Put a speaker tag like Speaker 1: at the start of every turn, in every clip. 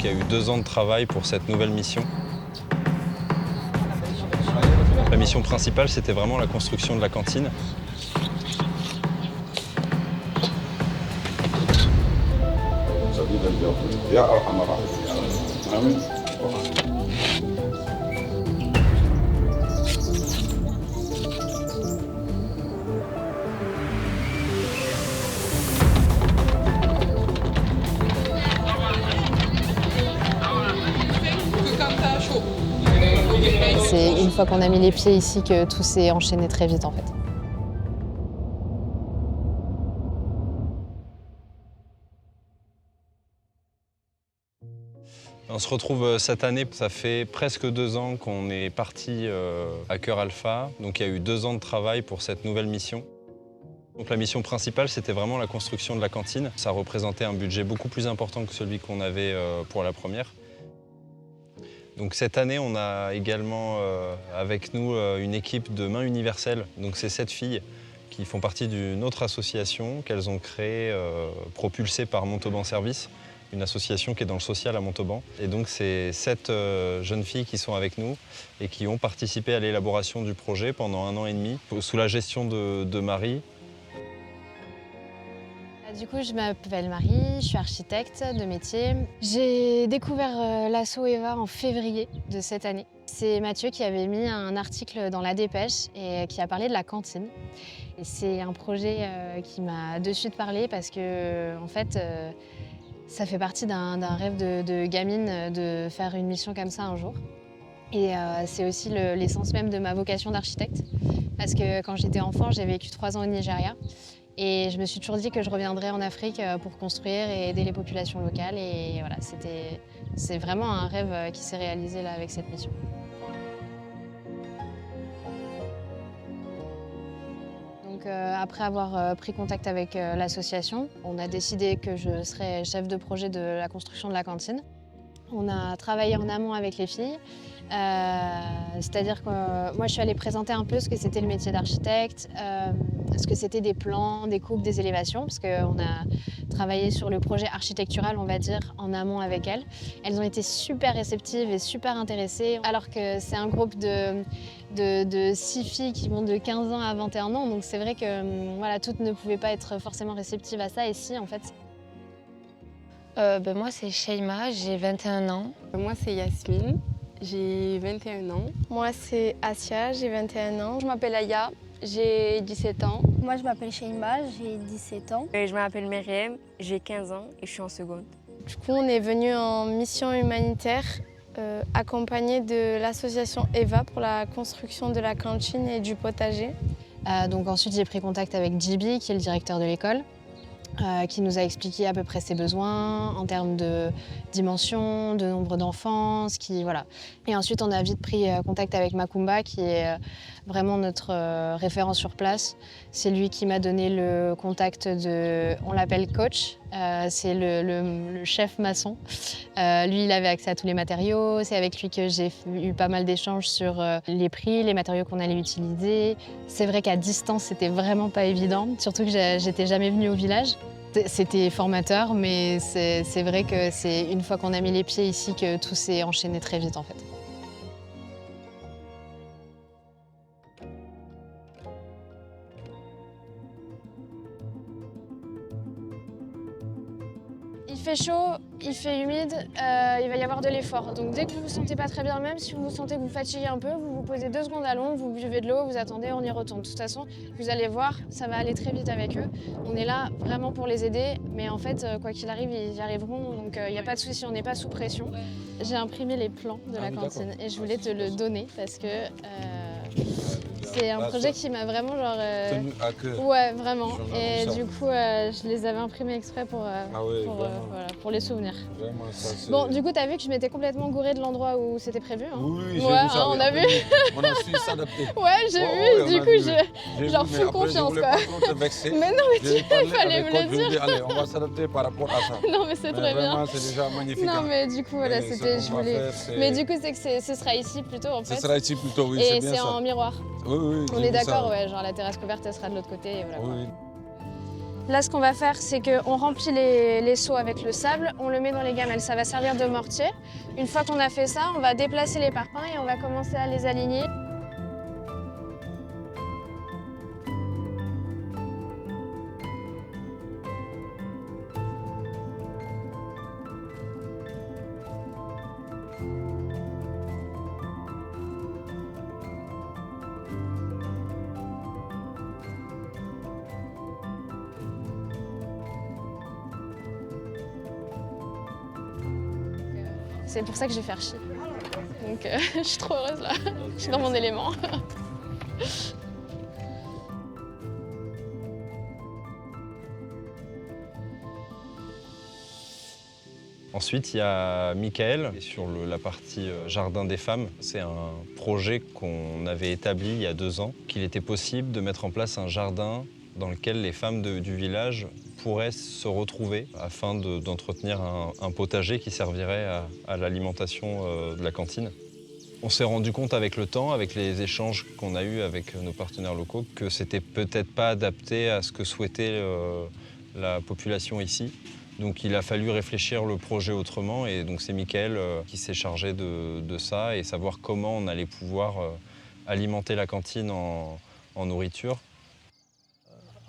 Speaker 1: il y a eu 2 ans de travail pour cette nouvelle mission. La mission principale, c'était vraiment la construction de la cantine.
Speaker 2: C'est une fois qu'on a mis les pieds ici que tout s'est enchaîné très vite en fait.
Speaker 1: On se retrouve cette année, ça fait presque 2 ans qu'on est parti à Cœur Alpha. Donc il y a eu 2 ans de travail pour cette nouvelle mission. Donc la mission principale, c'était vraiment la construction de la cantine. Ça représentait un budget beaucoup plus important que celui qu'on avait pour la première. Donc cette année, on a également avec nous une équipe de Mains Universelles. Donc c'est 7 filles qui font partie d'une autre association qu'elles ont créée, propulsée par Montauban Service, une association qui est dans le social à Montauban. Et donc c'est 7 jeunes filles qui sont avec nous et qui ont participé à l'élaboration du projet pendant 1 an et demi, sous la gestion de Marie.
Speaker 2: Du coup, je m'appelle Marie, je suis architecte de métier. J'ai découvert l'asso EVA en février de cette année. C'est Mathieu qui avait mis un article dans La Dépêche et qui a parlé de la cantine. Et c'est un projet qui m'a de suite parlé parce que, en fait, ça fait partie d'un rêve de gamine de faire une mission comme ça un jour. Et c'est aussi l'essence même de ma vocation d'architecte. Parce que quand j'étais enfant, j'ai vécu 3 ans au Nigeria. Et je me suis toujours dit que je reviendrais en Afrique pour construire et aider les populations locales. Et voilà, c'est vraiment un rêve qui s'est réalisé là avec cette mission. Donc après avoir pris contact avec l'association, on a décidé que je serais chef de projet de la construction de la cantine. On a travaillé en amont avec les filles. C'est-à-dire que moi je suis allée présenter un peu ce que c'était le métier d'architecte, ce que c'était des plans, des coupes, des élévations, parce qu'on a travaillé sur le projet architectural, on va dire, en amont avec elles. Elles ont été super réceptives et super intéressées, alors que c'est un groupe de 6 filles qui vont de 15 ans à 21 ans, donc c'est vrai que voilà, toutes ne pouvaient pas être forcément réceptives à ça, et si en fait.
Speaker 3: Moi c'est Sheima, j'ai 21 ans.
Speaker 4: Moi c'est Yasmine. J'ai 21 ans.
Speaker 5: Moi, c'est Asia, j'ai 21 ans.
Speaker 6: Je m'appelle Aya, j'ai 17 ans.
Speaker 7: Moi, je m'appelle Sheima, j'ai 17 ans.
Speaker 8: Je m'appelle Myriam, j'ai 15 ans et je suis en seconde.
Speaker 5: Du coup, on est venu en mission humanitaire accompagné de l'association EVA pour la construction de la cantine et du potager.
Speaker 2: Donc ensuite, j'ai pris contact avec JB, qui est le directeur de l'école. Qui nous a expliqué à peu près ses besoins en termes de dimension, de nombre d'enfants, voilà. Et ensuite, on a vite pris contact avec Makumba, qui est vraiment notre référent sur place. C'est lui qui m'a donné le contact on l'appelle coach, c'est le chef maçon. Lui, il avait accès à tous les matériaux. C'est avec lui que j'ai eu pas mal d'échanges sur les prix, les matériaux qu'on allait utiliser. C'est vrai qu'à distance, c'était vraiment pas évident, surtout que j'étais jamais venue au village. C'était formateur, mais c'est vrai que c'est une fois qu'on a mis les pieds ici que tout s'est enchaîné très vite en fait.
Speaker 6: Il fait chaud, il fait humide, il va y avoir de l'effort. Donc dès que vous vous sentez pas très bien, même si vous sentez que vous fatiguez un peu, vous vous posez 2 secondes à l'ombre, vous buvez de l'eau, vous attendez, on y retourne. De toute façon, vous allez voir, ça va aller très vite avec eux. On est là vraiment pour les aider, mais en fait, quoi qu'il arrive, ils y arriveront. Donc il n'y a pas de souci, on n'est pas sous pression. J'ai imprimé les plans de la cantine et je voulais te le donner parce que c'est un projet qui m'a vraiment
Speaker 9: tenu à cœur.
Speaker 6: Ouais, vraiment. Et du coup, je les avais imprimés exprès pour les souvenirs.
Speaker 9: Vraiment, ça,
Speaker 6: bon, du coup, t'as vu que je m'étais complètement gourée de l'endroit où c'était prévu. Hein.
Speaker 9: Oui, j'ai
Speaker 6: ouais,
Speaker 9: vu ça.
Speaker 6: on a vu.
Speaker 9: On a su s'adapter.
Speaker 6: Ouais, j'ai vu. Du coup, genre full confiance, quoi. Mais non, mais il fallait me le dire.
Speaker 9: Allez, on va s'adapter par rapport à ça.
Speaker 6: Non, mais c'est très bien.
Speaker 9: Vraiment, c'est déjà magnifique.
Speaker 6: Non, mais du coup, voilà, c'était. Je voulais. Mais du coup, c'est que ce sera ici plutôt, en fait.
Speaker 9: Ce sera ici plutôt, oui,
Speaker 6: c'est bien ça.
Speaker 9: Et c'est
Speaker 6: en miroir.
Speaker 9: Oui,
Speaker 6: on est d'accord, ouais, genre la terrasse couverte, elle sera de l'autre côté, et voilà.
Speaker 9: Oui.
Speaker 6: Là, ce qu'on va faire, c'est qu'on remplit les seaux avec le sable, on le met dans les gamelles, ça va servir de mortier. Une fois qu'on a fait ça, on va déplacer les parpaings et on va commencer à les aligner. C'est pour ça que je vais faire chi. Donc je suis trop heureuse là, je suis dans mon élément.
Speaker 1: Ensuite, il y a Michael sur la partie Jardin des femmes. C'est un projet qu'on avait établi il y a 2 ans, qu'il était possible de mettre en place un jardin dans lequel les femmes du village pourraient se retrouver afin d'entretenir un potager qui servirait à l'alimentation de la cantine. On s'est rendu compte avec le temps, avec les échanges qu'on a eus avec nos partenaires locaux, que c'était peut-être pas adapté à ce que souhaitait la population ici. Donc il a fallu réfléchir le projet autrement et donc c'est Michael qui s'est chargé de ça et savoir comment on allait pouvoir alimenter la cantine en nourriture.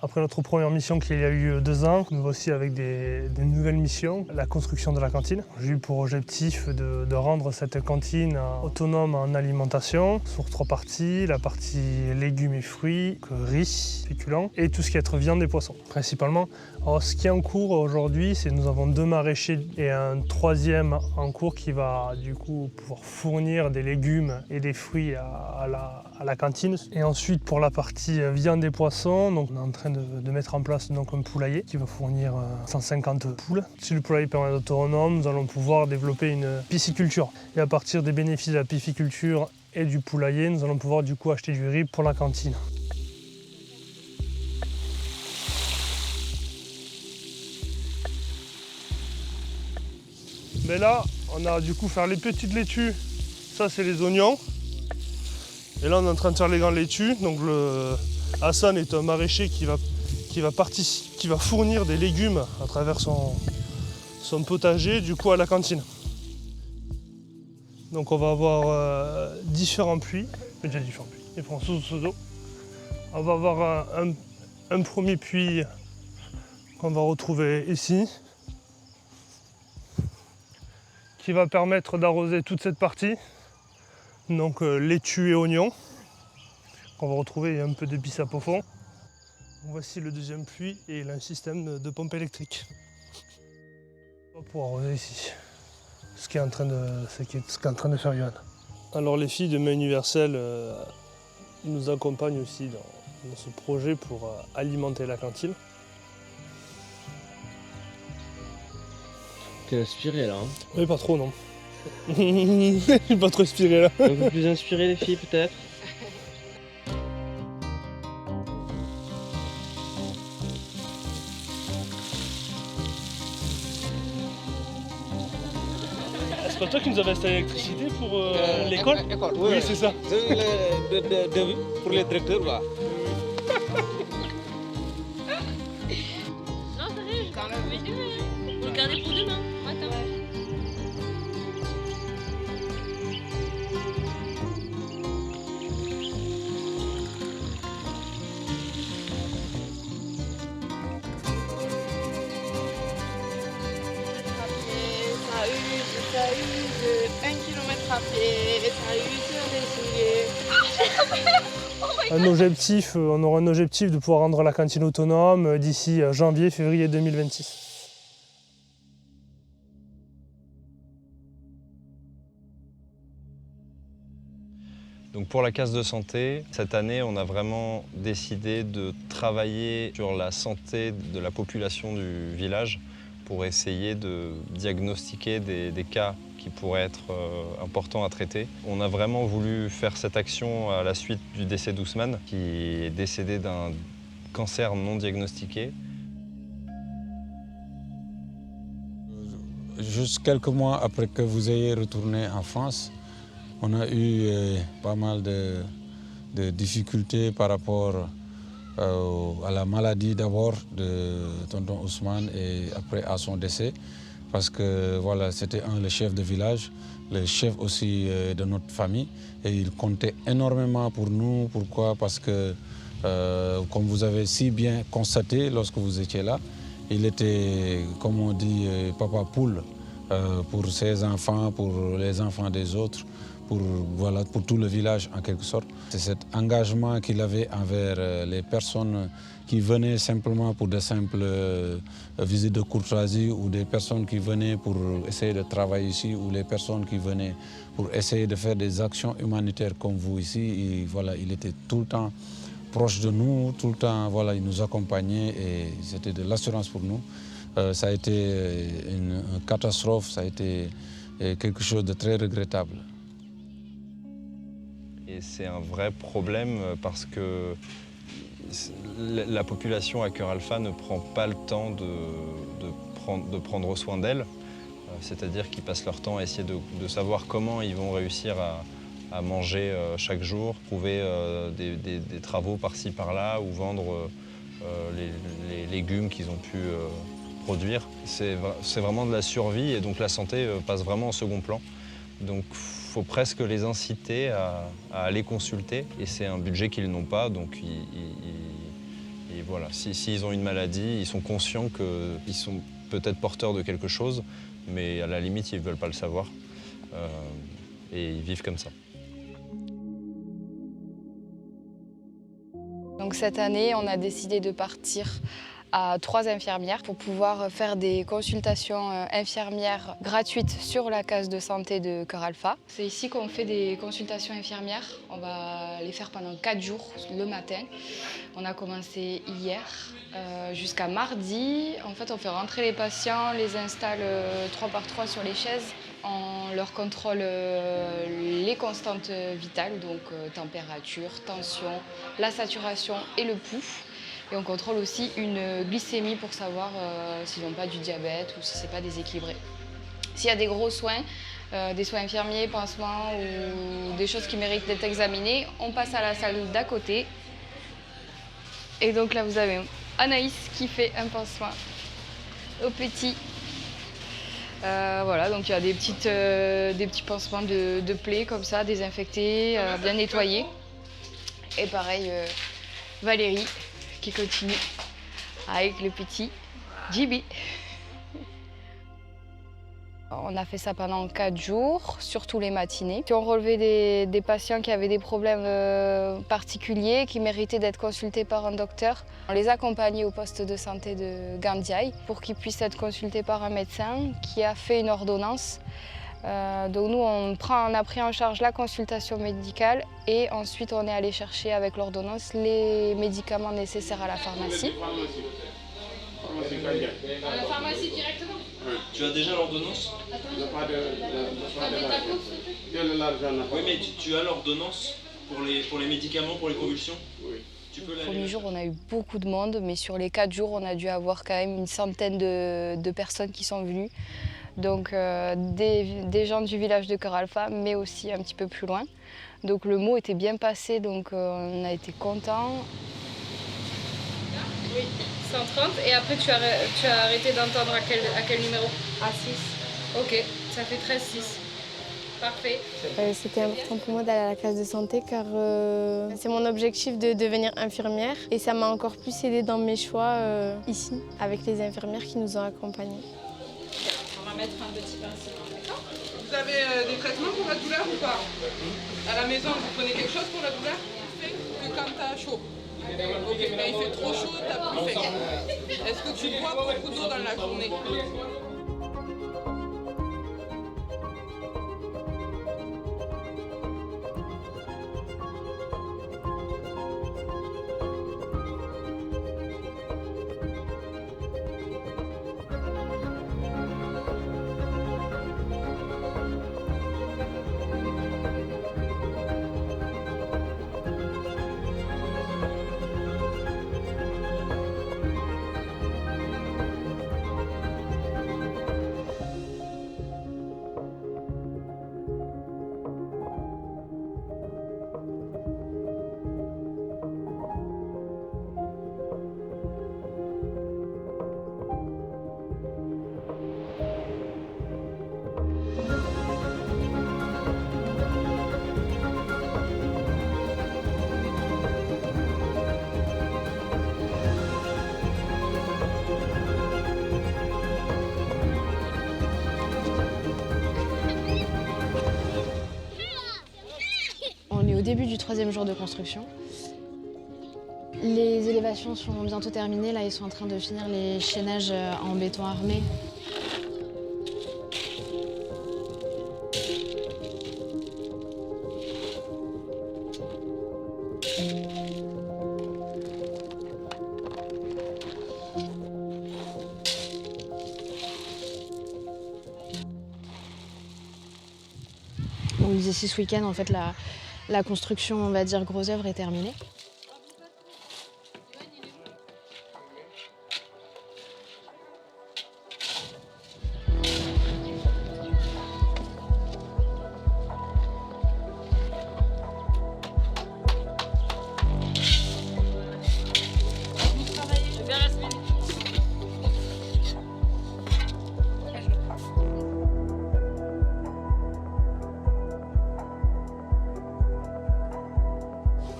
Speaker 10: Après notre première mission qu'il y a eu 2 ans, nous voici avec des nouvelles missions, la construction de la cantine. J'ai eu pour objectif de rendre cette cantine autonome en alimentation sur 3 parties, la partie légumes et fruits, riz, féculents et tout ce qui est viande et poissons principalement. Alors, ce qui est en cours aujourd'hui, c'est que nous avons 2 maraîchers et un 3e en cours qui va du coup pouvoir fournir des légumes et des fruits à la cantine. Et ensuite pour la partie viande et poissons, donc on est en train de mettre en place donc un poulailler qui va fournir 150 poules. Si le poulailler permet d'être autonome, nous allons pouvoir développer une pisciculture. Et à partir des bénéfices de la pisciculture et du poulailler, nous allons pouvoir du coup acheter du riz pour la cantine. Mais là, on a du coup faire les petites laitues. Ça, c'est les oignons. Et là, on est en train de faire les grandes laitues. Donc, Hassan est un maraîcher qui va fournir des légumes à travers son potager, du coup, à la cantine. Donc, on va avoir différents puits. Déjà différents puits. Ils font sous eau. On va avoir un premier puits qu'on va retrouver ici, qui va permettre d'arroser toute cette partie, donc laitue et oignons, qu'on va retrouver un peu de bissap au fond. Voici le 2e puits et il a un système de pompe électrique. On va pouvoir arroser ici, ce qu'est en train de faire Yohan. Alors les filles de Main Universelle nous accompagnent aussi dans ce projet pour alimenter la cantine.
Speaker 11: T'es inspiré là, hein?
Speaker 10: Oui, pas trop, non. Je suis pas trop inspiré là.
Speaker 11: Un peu plus inspiré les filles peut-être?
Speaker 10: C'est pas toi qui nous avais installé l'électricité pour l'école?
Speaker 12: Oui,
Speaker 10: c'est ça.
Speaker 12: J'ai eu le devis pour les directeurs là.
Speaker 13: Non, sérieux, vous le gardez pour demain, matin.
Speaker 4: Ça a eu de 1 km à pied, ça a eu sur les souliers.
Speaker 10: On aura un objectif de pouvoir rendre la cantine autonome d'ici janvier-février 2026.
Speaker 1: Donc pour la case de santé, cette année, on a vraiment décidé de travailler sur la santé de la population du village pour essayer de diagnostiquer des cas qui pourraient être importants à traiter. On a vraiment voulu faire cette action à la suite du décès d'Ousmane, qui est décédé d'un cancer non diagnostiqué.
Speaker 9: Juste quelques mois après que vous ayez retourné en France, on a eu pas mal de difficultés par rapport à la maladie d'abord de tonton Ousmane et après à son décès. Parce que voilà, c'était le chef de village, le chef aussi de notre famille. Et il comptait énormément pour nous. Pourquoi? Parce que, comme vous avez si bien constaté lorsque vous étiez là, il était, comme on dit, papa poule pour ses enfants, pour les enfants des autres, voilà, pour tout le village en quelque sorte. C'est cet engagement qu'il avait envers les personnes qui venaient simplement pour de simples visites de courtoisie ou des personnes qui venaient pour essayer de travailler ici ou les personnes qui venaient pour essayer de faire des actions humanitaires comme vous ici. Et voilà, il était tout le temps proche de nous, tout le temps, voilà, il nous accompagnait et c'était de l'assurance pour nous. Ça a été une catastrophe, ça a été quelque chose de très regrettable.
Speaker 1: Et c'est un vrai problème parce que la population à Cœur Alpha ne prend pas le temps de prendre soin d'elle. C'est-à-dire qu'ils passent leur temps à essayer de savoir comment ils vont réussir à manger chaque jour, trouver des travaux par-ci par-là ou vendre les légumes qu'ils ont pu produire. C'est vraiment de la survie et donc la santé passe vraiment en second plan. Donc il faut presque les inciter à aller consulter et c'est un budget qu'ils n'ont pas. Donc et voilà, s'ils ont une maladie, ils sont conscients qu'ils sont peut-être porteurs de quelque chose, mais à la limite, ils ne veulent pas le savoir. Et ils vivent comme ça.
Speaker 5: Donc cette année, on a décidé de partir à 3 infirmières pour pouvoir faire des consultations infirmières gratuites sur la case de santé de Cœur Alpha. C'est ici qu'on fait des consultations infirmières. On va les faire pendant 4 jours le matin. On a commencé hier jusqu'à mardi. En fait, on fait rentrer les patients, les installe 3 par 3 sur les chaises. On leur contrôle les constantes vitales, donc température, tension, la saturation et le pouls. Et on contrôle aussi une glycémie pour savoir s'ils n'ont pas du diabète ou si ce n'est pas déséquilibré. S'il y a des gros soins, des soins infirmiers, pansements ou des choses qui méritent d'être examinées, on passe à la salle d'à côté. Et donc là, vous avez Anaïs qui fait un pansement au petit. Voilà, donc il y a des petits pansements de plaies comme ça, désinfectés, bien nettoyés. Et pareil, Valérie qui continue avec le petit Jibi. On a fait ça pendant 4 jours, surtout les matinées. On relevait des patients qui avaient des problèmes particuliers, qui méritaient d'être consultés par un docteur. On les accompagnait au poste de santé de Gandiaï pour qu'ils puissent être consultés par un médecin qui a fait une ordonnance. Donc nous, on a pris en charge la consultation médicale et ensuite on est allé chercher avec l'ordonnance les médicaments nécessaires à la pharmacie.
Speaker 13: À la pharmacie directement?
Speaker 14: Tu as déjà l'ordonnance? Oui, mais tu as l'ordonnance pour les médicaments, pour les convulsions? Oui.
Speaker 5: Le premier jour, on a eu beaucoup de monde, mais sur les 4 jours, on a dû avoir quand même une centaine de personnes qui sont venues. Donc des gens du village de Cœur Alpha, mais aussi un petit peu plus loin. Donc le mot était bien passé, donc on a été contents.
Speaker 6: Oui, 130. Et après, tu as arrêté d'entendre à quel numéro?
Speaker 5: À 6.
Speaker 6: Ok, ça fait 13-6. Parfait.
Speaker 5: C'était important pour moi d'aller à la case de santé car c'est mon objectif de devenir infirmière. Et ça m'a encore plus aidé dans mes choix ici, avec les infirmières qui nous ont accompagnés.
Speaker 6: On va mettre un petit pinceau, d'accord?
Speaker 15: Vous avez des traitements pour la douleur ou pas? À la maison, vous prenez quelque chose pour la douleur? Que quand t'as chaud. Ok, mais il fait trop chaud, t'as plus faim. Est-ce que tu bois beaucoup d'eau dans la journée?
Speaker 2: début du 3e jour de construction. Les élévations sont bientôt terminées. Là, ils sont en train de finir les chaînages en béton armé. Donc d'ici ce week-end, en fait, la construction, on va dire, gros œuvre est terminée.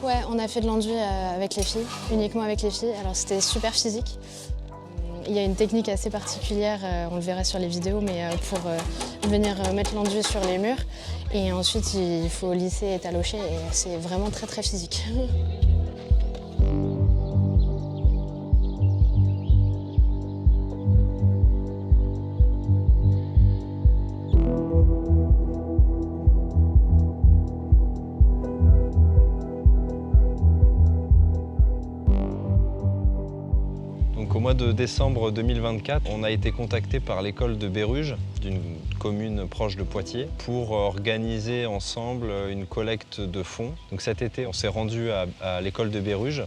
Speaker 2: Ouais, on a fait de l'enduit avec les filles, uniquement avec les filles. Alors c'était super physique. Il y a une technique assez particulière, on le verra sur les vidéos, mais pour venir mettre l'enduit sur les murs. Et ensuite, il faut lisser et talocher, et c'est vraiment très très physique.
Speaker 1: Au mois de décembre 2024, on a été contacté par l'école de Béruges, d'une commune proche de Poitiers, pour organiser ensemble une collecte de fonds. Donc cet été, on s'est rendu à l'école de Béruges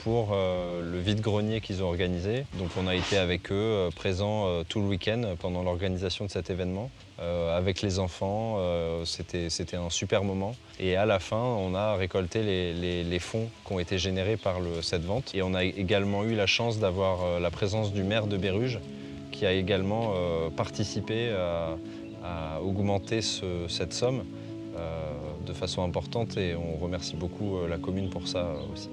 Speaker 1: pour le vide-grenier qu'ils ont organisé. Donc on a été avec eux, présents tout le week-end pendant l'organisation de cet événement. Avec les enfants, c'était un super moment. Et à la fin, on a récolté les fonds qui ont été générés par cette vente. Et on a également eu la chance d'avoir la présence du maire de Béruges, qui a également participé à augmenter cette somme de façon importante. Et on remercie beaucoup la commune pour ça aussi.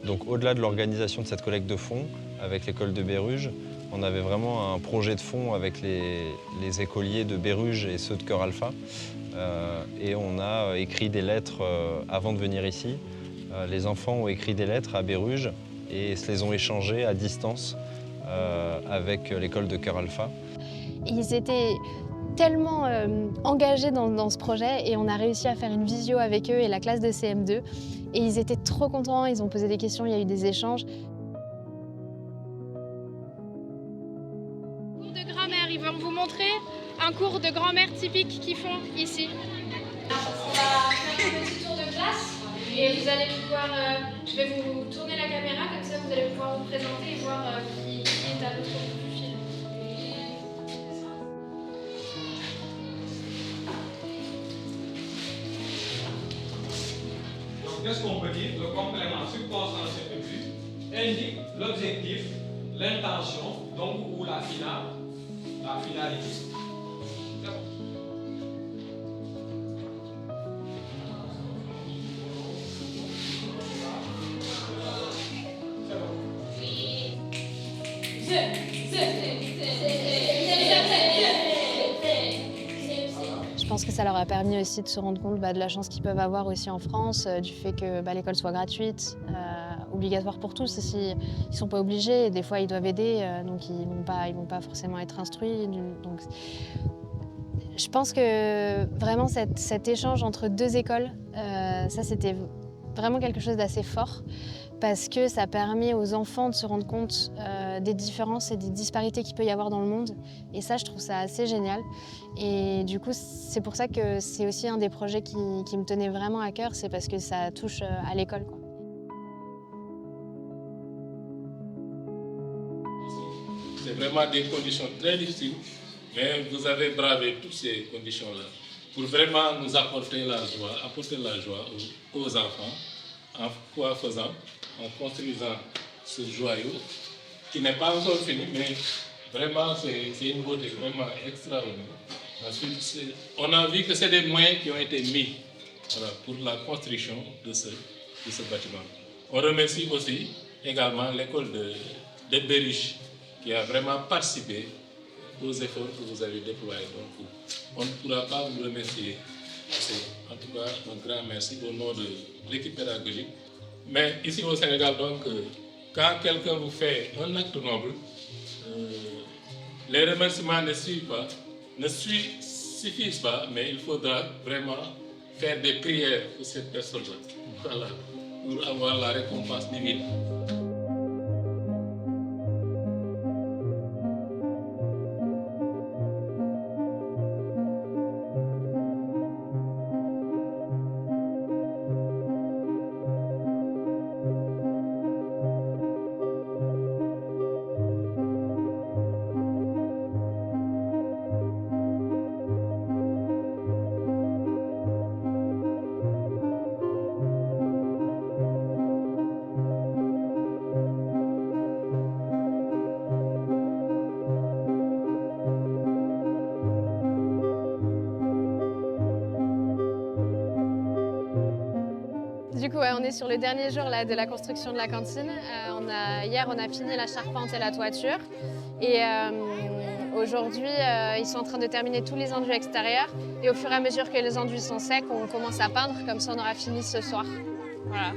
Speaker 1: Donc au-delà de l'organisation de cette collecte de fonds avec l'école de Béruges, on avait vraiment un projet de fonds avec les écoliers de Béruges et ceux de Chœur Alpha. Et on a écrit des lettres avant de venir ici. Les enfants ont écrit des lettres à Béruges et se les ont échangées à distance avec l'école de Chœur Alpha.
Speaker 2: Ils étaient tellement engagés dans ce projet et on a réussi à faire une visio avec eux et la classe de CM2. Et ils étaient trop contents, ils ont posé des questions, il y a eu des échanges.
Speaker 6: Cours de grammaire, ils vont vous montrer un cours de grammaire typique qu'ils font ici. On va faire un petit tour de classe et vous allez pouvoir, je vais vous tourner la caméra, comme ça vous allez pouvoir vous présenter et voir qui est à l'autre bout du fil.
Speaker 12: Qu'est-ce qu'on peut dire? Le complément subconstant circonflexe indique l'objectif, l'intention, donc ou la finalité.
Speaker 2: Je pense que ça leur a permis aussi de se rendre compte de la chance qu'ils peuvent avoir aussi en France, du fait que l'école soit gratuite, obligatoire pour tous. Ici, ils ne sont pas obligés, des fois ils doivent aider, donc ils vont pas forcément être instruits. Donc, je pense que vraiment cet échange entre deux écoles, ça c'était vraiment quelque chose d'assez fort, parce que ça permet aux enfants de se rendre compte des différences et des disparités qu'il peut y avoir dans le monde. Et ça, je trouve ça assez génial. Et du coup, c'est pour ça que c'est aussi un des projets qui me tenait vraiment à cœur, c'est parce que ça touche à l'école, quoi.
Speaker 16: C'est vraiment des conditions très difficiles, mais vous avez bravé toutes ces conditions-là pour vraiment nous apporter la joie aux enfants. En quoi faisant? En construisant ce joyau qui n'est pas encore fini, mais vraiment c'est une beauté vraiment extraordinaire. Ensuite, on a vu que c'est des moyens qui ont été mis pour la construction de ce bâtiment. On remercie aussi également l'école de Béruges qui a vraiment participé aux efforts que vous avez déployés. Donc, on ne pourra pas vous remercier C'est en tout cas un grand merci au nom de l'équipe pédagogique. Mais ici au Sénégal, donc, quand quelqu'un vous fait un acte noble, les remerciements ne suffisent pas, mais il faudra vraiment faire des prières pour cette personne-là. Voilà, pour avoir la récompense divine.
Speaker 6: Du coup, on est sur le dernier jour là, de la construction de la cantine. Hier, on a fini la charpente et la toiture. Et aujourd'hui, ils sont en train de terminer tous les enduits extérieurs. Et au fur et à mesure que les enduits sont secs, on commence à peindre. Comme ça, on aura fini ce soir. Voilà.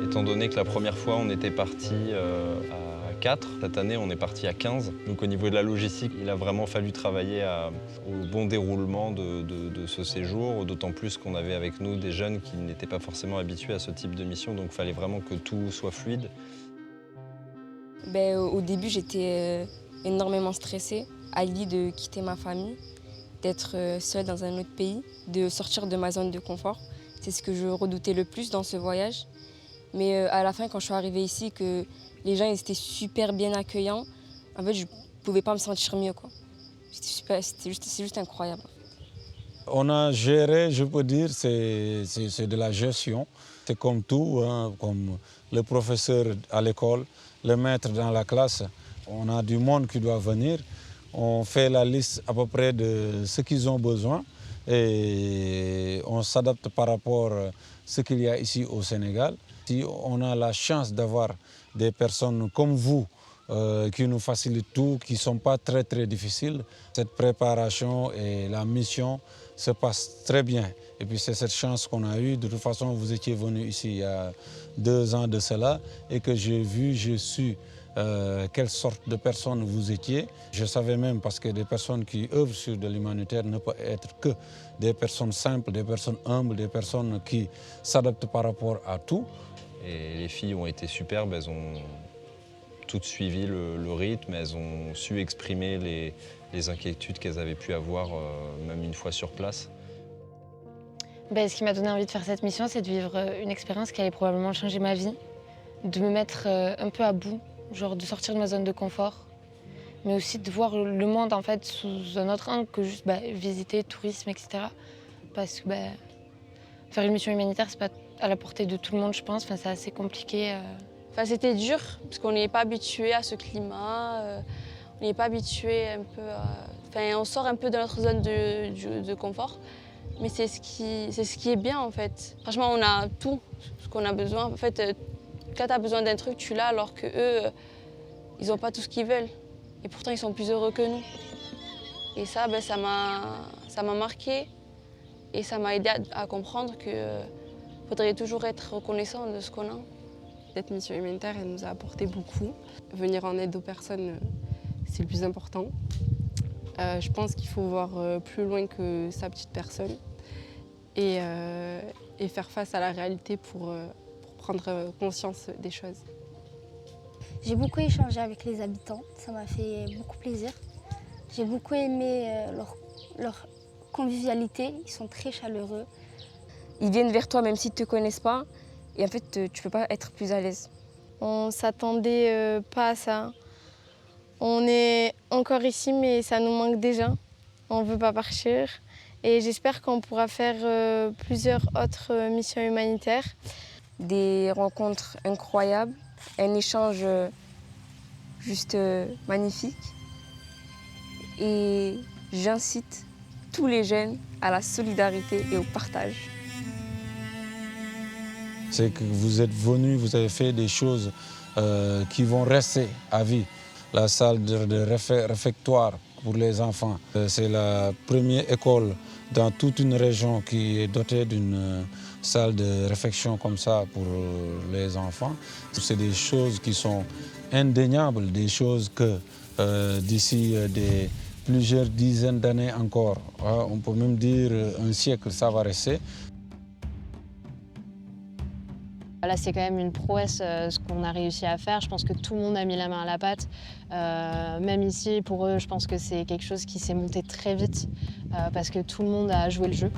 Speaker 1: Étant donné que la première fois, on était parti à 4, cette année, on est parti à 15. Donc au niveau de la logistique, il a vraiment fallu travailler au bon déroulement de ce séjour, d'autant plus qu'on avait avec nous des jeunes qui n'étaient pas forcément habitués à ce type de mission, donc il fallait vraiment que tout soit fluide.
Speaker 8: Au début, j'étais énormément stressée à l'idée de quitter ma famille, d'être seule dans un autre pays, de sortir de ma zone de confort. C'est ce que je redoutais le plus dans ce voyage. Mais à la fin, quand je suis arrivée ici, que les gens ils étaient super bien accueillants, en fait, je ne pouvais pas me sentir mieux, quoi. C'est juste incroyable.
Speaker 9: On a géré, je peux dire, c'est de la gestion. C'est comme tout, hein, comme le professeur à l'école, le maître dans la classe. On a du monde qui doit venir. On fait la liste à peu près de ce qu'ils ont besoin et on s'adapte par rapport à ce qu'il y a ici au Sénégal. Si on a la chance d'avoir des personnes comme vous qui nous facilitent tout, qui ne sont pas très difficiles, cette préparation et la mission se passent très bien. Et puis c'est cette chance qu'on a eue. De toute façon, vous étiez venu ici il y a 2 ans de cela et que j'ai su quelle sorte de personnes vous étiez. Je savais même, parce que des personnes qui œuvrent sur de l'humanitaire ne peuvent être que des personnes simples, des personnes humbles, des personnes qui s'adaptent par rapport à tout.
Speaker 1: Et les filles ont été superbes, elles ont toutes suivi le rythme, elles ont su exprimer les inquiétudes qu'elles avaient pu avoir, même une fois sur place.
Speaker 3: Ce qui m'a donné envie de faire cette mission, c'est de vivre une expérience qui allait probablement changer ma vie, de me mettre un peu à bout, genre de sortir de ma zone de confort, mais aussi de voir le monde en fait sous un autre angle que juste visiter, tourisme, etc. Parce que faire une mission humanitaire, c'est pas à la portée de tout le monde, je pense. Enfin, c'est assez compliqué.
Speaker 7: C'était dur parce qu'on n'est pas habitué à ce climat. On n'est pas habitué un peu à... on sort un peu de notre zone de confort. Mais c'est ce qui est bien en fait. Franchement, on a tout ce qu'on a besoin. En fait, quand tu as besoin d'un truc, tu l'as, alors qu'eux, ils n'ont pas tout ce qu'ils veulent. Et pourtant, ils sont plus heureux que nous. Et ça, ça m'a marqué. Et ça m'a aidé à comprendre qu'il faudrait toujours être reconnaissant de ce qu'on a.
Speaker 4: Cette mission humanitaire, elle nous a apporté beaucoup. Venir en aide aux personnes, c'est le plus important. Je pense qu'il faut voir plus loin que sa petite personne et faire face à la réalité pour prendre conscience des choses.
Speaker 7: J'ai beaucoup échangé avec les habitants, ça m'a fait beaucoup plaisir. J'ai beaucoup aimé leur convivialité, ils sont très chaleureux.
Speaker 8: Ils viennent vers toi même s'ils ne te connaissent pas. Et en fait, tu ne peux pas être plus à l'aise.
Speaker 6: On ne s'attendait pas à ça. On est encore ici, mais ça nous manque déjà. On ne veut pas partir. Et j'espère qu'on pourra faire plusieurs autres missions humanitaires.
Speaker 8: Des rencontres incroyables, un échange juste magnifique. Et j'incite tous les jeunes à la solidarité et au partage.
Speaker 9: C'est que vous êtes venus, vous avez fait des choses qui vont rester à vie. La salle de réfectoire pour les enfants, c'est la première école dans toute une région qui est dotée d'une salle de réfection comme ça pour les enfants. C'est des choses qui sont indéniables, des choses que d'ici plusieurs dizaines d'années encore, on peut même dire un siècle, ça va rester.
Speaker 2: Là, c'est quand même une prouesse ce qu'on a réussi à faire. Je pense que tout le monde a mis la main à la pâte. Même ici, pour eux, je pense que c'est quelque chose qui s'est monté très vite parce que tout le monde a joué le jeu.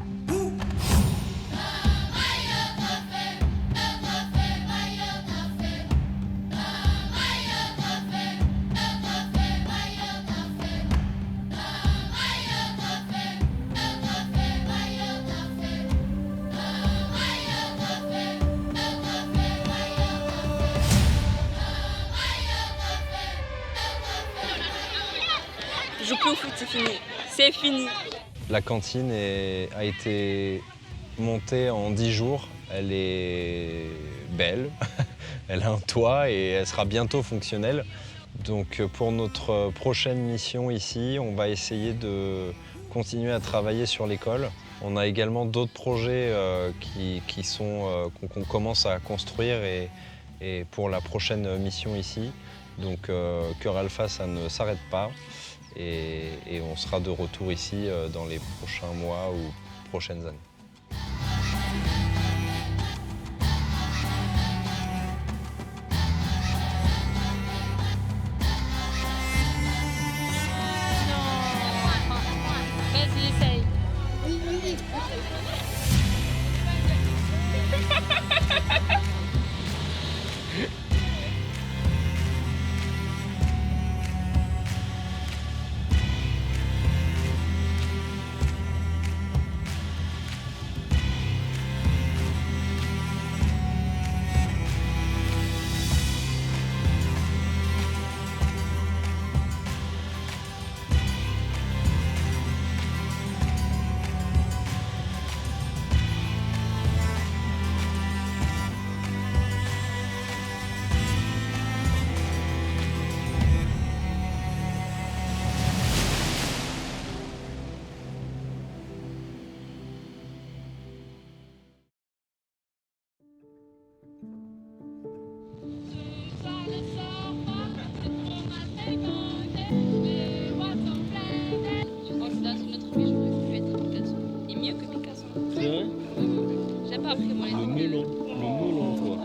Speaker 13: Je joue plus au foot, c'est fini. C'est fini.
Speaker 1: La cantine a été montée en 10 jours. Elle est belle, elle a un toit et elle sera bientôt fonctionnelle. Donc pour notre prochaine mission ici, on va essayer de continuer à travailler sur l'école. On a également d'autres projets qu'on commence à construire et pour la prochaine mission ici. Donc Cœur Alpha, ça ne s'arrête pas. Et on sera de retour ici dans les prochains mois ou prochaines années.
Speaker 13: Vas-y, essaye. J'ai pas appris moi les
Speaker 11: Le melon, toi.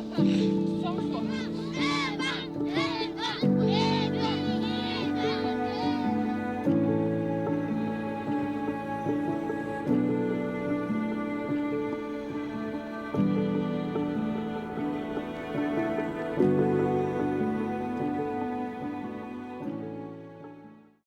Speaker 13: mots.